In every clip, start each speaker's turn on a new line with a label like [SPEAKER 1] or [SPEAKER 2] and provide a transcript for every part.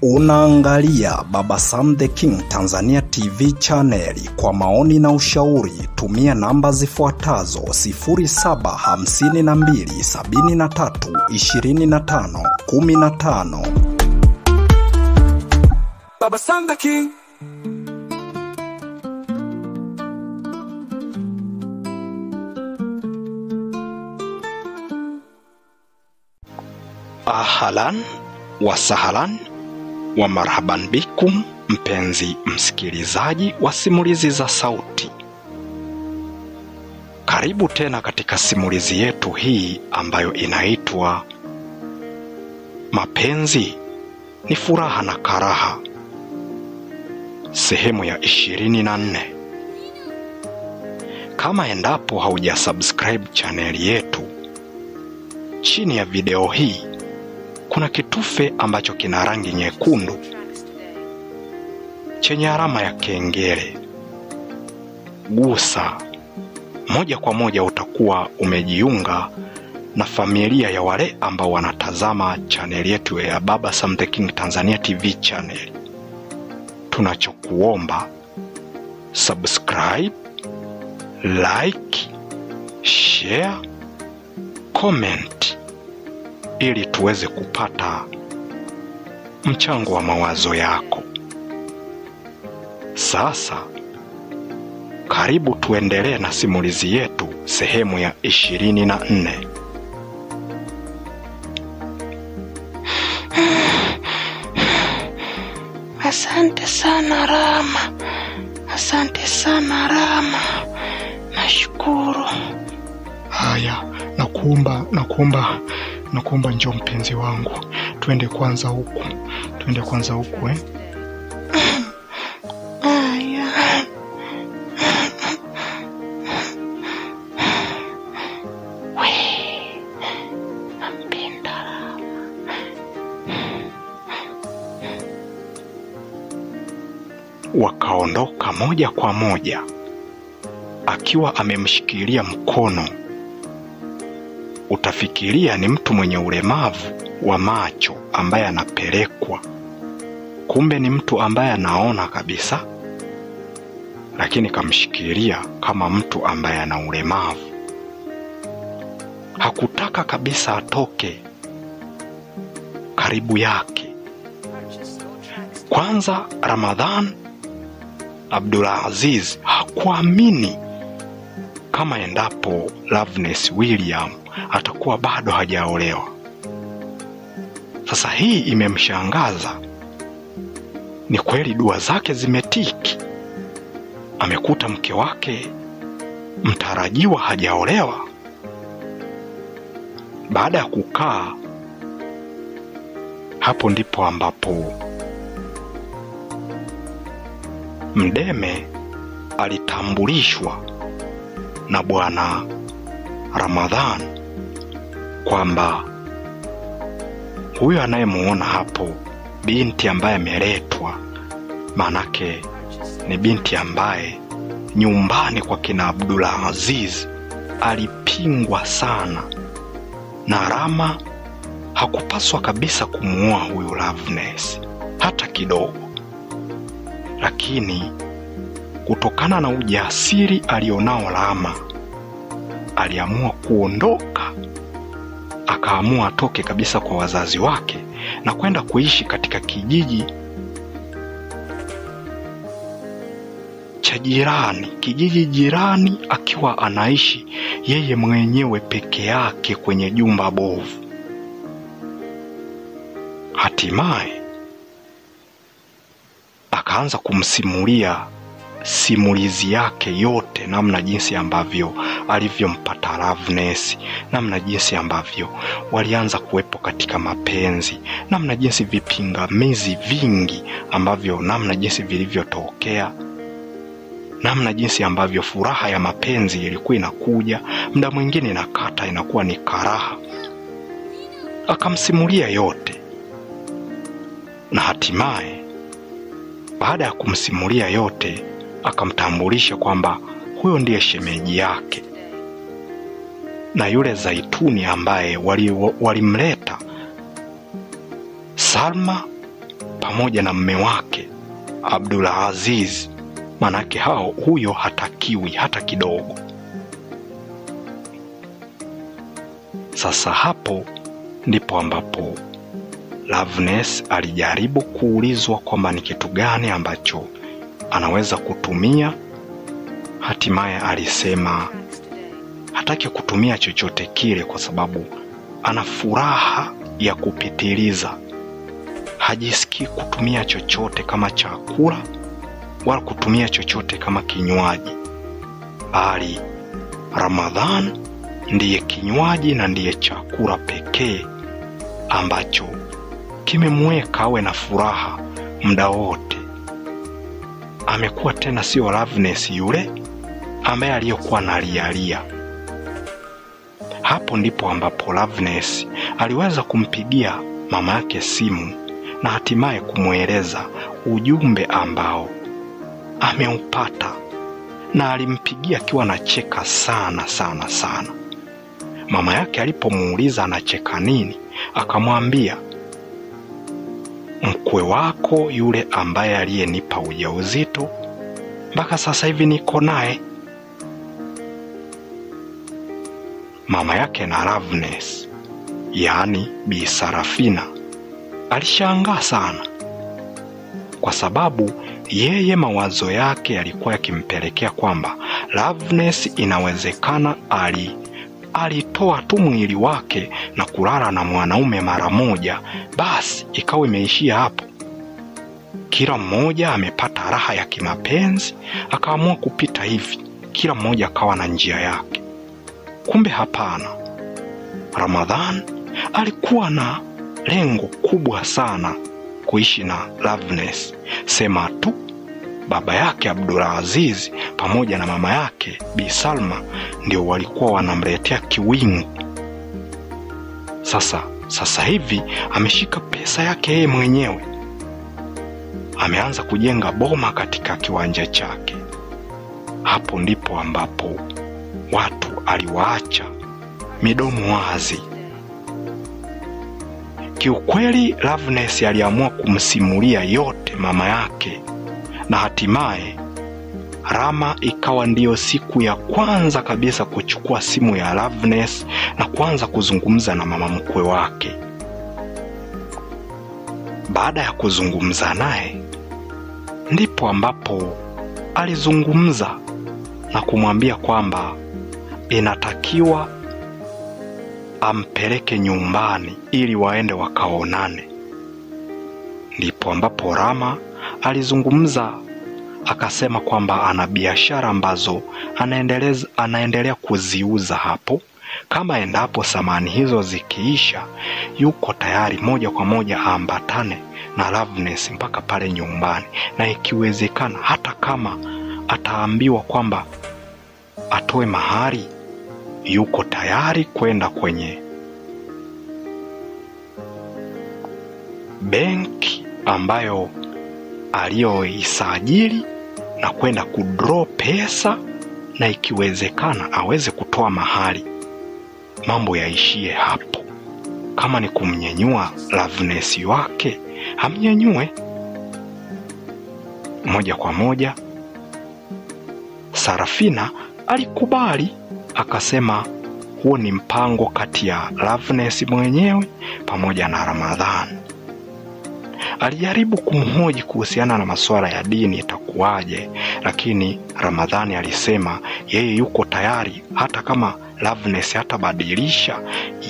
[SPEAKER 1] Unaangalia Baba Sam the King Tanzania TV channel. Kwa maoni na ushauri tumia namba zifuatazo 0752732515. Baba Sam the King. Ahlan wa sahlan wa marhaban bikum, mpenzi msikilizaji wa simulizi za sauti. Karibu tena katika simulizi yetu hii ambayo inaitwa Mapenzi ni Furaha na Karaha, sehemu ya 24. Kama endapo haujasubscribe channel yetu, chini ya video hii kuna kitufe ambacho kina rangi nyekundu chenye alama ya kengele. Gusa moja kwa moja, utakuwa umejiunga na familia ya wale ambao wanatazama channel yetu ya Baba Sam the King Tanzania TV channel. Tunachokuomba subscribe, like, share, comment ili tuweze kupata mchango wa mawazo yako. Sasa karibu tuendelee na simulizi yetu sehemu ya 24.
[SPEAKER 2] Asante sana Rama. Asante sana Rama. Nashukuru.
[SPEAKER 3] Haya, nakuomba njoo mpenzi wangu. Twende kwanza huku.
[SPEAKER 2] Haya. Nampenda Rama.
[SPEAKER 1] Wakaondoka moja kwa moja, akiwa amemshikilia mkono. Utafikiria ni mtu mwenye ulemavu wa macho ambaye anapelekwa, kumbe ni mtu ambaye anaona kabisa, lakini kamshikilia kama mtu ambaye ana ulemavu. Hakutaka kabisa atoke karibu yake. Kwanza Ramadhan Abdulaziz hakuamini kama endapo Loveness William atakuwa bado hajaolewa. Sasa hii imemshangaza. Ni kweli dua zake zimetiki. Amekuta mke wake mtarajiwa hajaolewa. Baada ya kukaa hapo, ndipo ambapo Mdeme alitambulishwa na Bwana Ramadhan kwamba huyo anayemuona hapo, binti ambaye ameletwa, manake ni binti ambaye nyumbani kwa kina Abdulaziz alipingwa sana, na Rama hakupaswa kabisa kumuoa huyo Loveness hata kidogo. Lakini kutokana na ujasiri alionao Rama, aliamua kuondoka. Akaamua atoke kabisa kwa wazazi wake na kwenda kuishi katika kijiji jirani, akiwa anaishi yeye mwenyewe peke yake kwenye jumba bovu. Hatimaye akaanza kumsimulia simulizi yake yote, namna jinsi ambavyo alivyompata Loveness, namna jinsi ambavyo walianza kuwepo katika mapenzi, namna jinsi vipingamizi vingi ambavyo namna jinsi vilivyotokea, namna jinsi ambavyo furaha ya mapenzi ilikuwa inakuja, muda mwingine inakata, inakuwa ni karaha. Akamsimulia yote, na hatimaye baada ya kumsimulia yote akamtambulisha kwamba huyo ndiye shemeji yake, na yule Zaituni ambaye walimleta Salma pamoja na mume wake Abdulaziz, manake huyo hatakiwi hata kidogo. Sasa hapo ndipo ambapo Loveness alijaribu kuulizwa kwamba ni kitu gani ambacho anaweza kutumia. Hatimaye alisema hataki kutumia chochote kile kwa sababu ana furaha ya kupitiliza. Hajisikii kutumia chochote kama chakula wala kutumia chochote kama kinywaji, bali Ramadhan ndiye kinywaji na ndiye chakula pekee ambacho kimemweka awe na furaha muda wote. Amekuwa tena sio Loveness yule ambaye aliyokuwa analialia. Hapo ndipo ambapo Loveness aliweza kumpigia mama yake simu na hatimaye kumueleza ujumbe ambao ameupata, na alimpigia akiwa anacheka sana sana sana. Mama yake alipomuuliza anacheka nini, akamwambia mkwe wako yule ambaye aliyenipa ujauzito mpaka sasa hivi niko naye. Mama yake na Loveness, yaani Bi Sarafina, alishangaa sana kwa sababu yeye mawazo yake yalikuwa yakimpelekea kwamba Loveness inawezekana alitoa tu mwili wake na kulala na mwanaume mara moja, basi ikawa imeishia hapo. Kila mmoja amepata raha ya kimapenzi, akaamua kupita hivi, kila mmoja akawa na njia yake. Kumbe hapana. Ramadhan alikuwa na lengo kubwa sana kuishi na Loveness. Sema tu baba yake Abdulaziz pamoja na mama yake Bi Salma ndio walikuwa wanamletea kiwingu. Sasa hivi ameshika pesa yake yeye mwenyewe, ameanza kujenga boma katika kiwanja chake. Hapo ndipo ambapo watu aliwaacha midomo wazi. Kiukweli Loveness aliamua kumsimulia yote mama yake, na hatimaye Rama ikawa ndiyo siku ya kwanza kabisa kuchukua simu ya Loveness na kuanza kuzungumza na mama mkwe wake. Baada ya kuzungumza naye, ndipo ambapo alizungumza na kumwambia kwamba inatakiwa ampeleke nyumbani ili waende wakaonane. Ndipo ambapo Rama alizungumza akasema kwamba ana biashara ambazo anaendelea kuziuza hapo. Kama endapo samani hizo zikiisha, yuko tayari moja kwa moja aambatane na Loveness mpaka pale nyumbani, na ikiwezekana hata kama ataambiwa kwamba atoe mahari, yuko tayari kwenda kwenye benki ambayo aliyoisajili na kwenda kudraw pesa, na ikiwezekana aweze kutoa mahari. Mambo yaishie hapo. Kama ni kumnyenyua Loveness wake, amnyenyue moja kwa moja. Sarafina alikubali, akasema huo ni mpango kati ya Loveness mwenyewe pamoja na Ramadhan. Alijaribu kumhoji kuhusiana na masuala ya dini itakuwaje, lakini Ramadhani alisema yeye yuko tayari, hata kama Loveness hatabadilisha,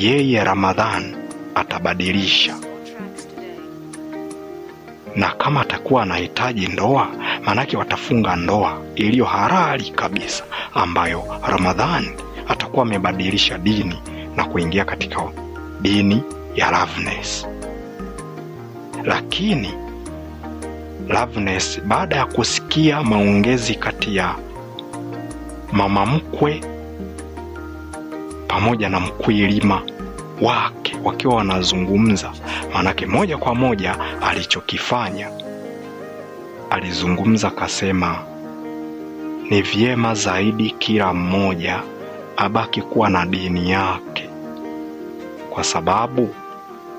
[SPEAKER 1] yeye Ramadhan atabadilisha. Na kama atakuwa anahitaji ndoa, manake watafunga ndoa iliyo halali kabisa, ambayo Ramadhan atakuwa amebadilisha dini na kuingia katika dini ya Loveness. Lakini Loveness baada ya kusikia maongezi kati ya mama mkwe pamoja na mkwilima wake wakiwa wanazungumza, manake moja kwa moja alichokifanya, alizungumza kasema ni vyema zaidi kila mmoja abaki kuwa na dini yake, kwa sababu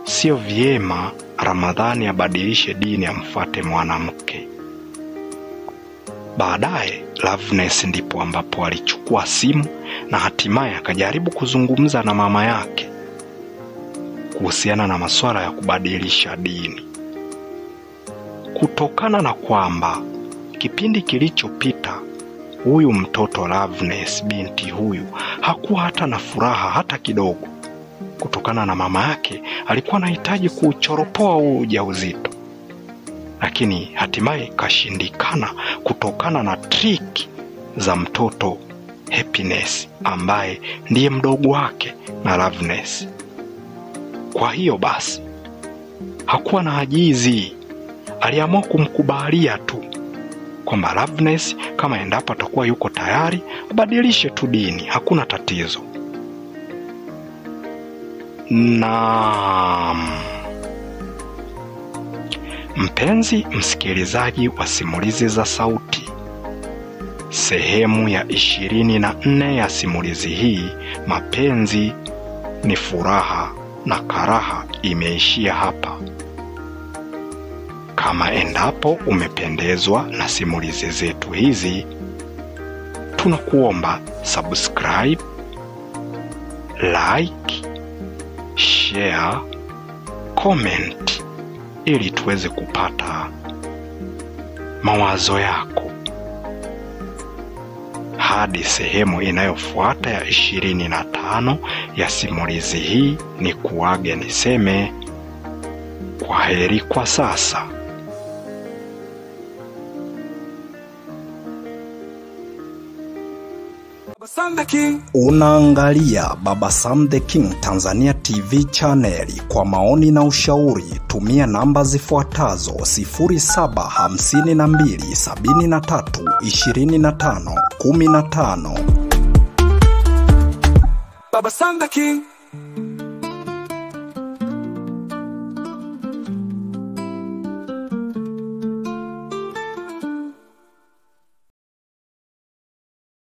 [SPEAKER 1] sio vyema Ramadhani abadilishe dini amfuate mwanamke. Baadaye Loveness ndipo ambapo alichukua simu na hatimaye akajaribu kuzungumza na mama yake kuhusiana na masuala ya kubadilisha dini. Kutokana na kwamba kipindi kilichopita huyu mtoto Loveness, binti huyu, hakuwa hata na furaha hata kidogo, kutokana na mama yake alikuwa anahitaji kuchoropoa ujauzito, lakini hatimaye kashindikana kutokana na trick za mtoto Happiness ambaye ndiye mdogo wake na Loveness. Kwa hiyo basi hakuwa na ajizi, aliamua kumkubalia tu kwamba Loveness kama endapo atakuwa yuko tayari abadilishe tu dini, hakuna tatizo. Na mpenzi msikilizaji wa simulizi za sauti, sehemu ya 24 ya simulizi hii, mapenzi ni furaha na karaha, imeishia hapa. Kama endapo umependezwa na simulizi zetu hizi, tunakuomba subscribe, like, share, comment ili tuweze kupata mawazo yako. Hadi sehemu inayofuata ya 25 ya simulizi hii, ni kuage niseme kwaheri kwa sasa.
[SPEAKER 4] Unaangalia Baba Sam the King Tanzania TV channel. Kwa maoni na ushauri tumia namba zifuatazo: 0752732515.
[SPEAKER 5] Baba Sam the King.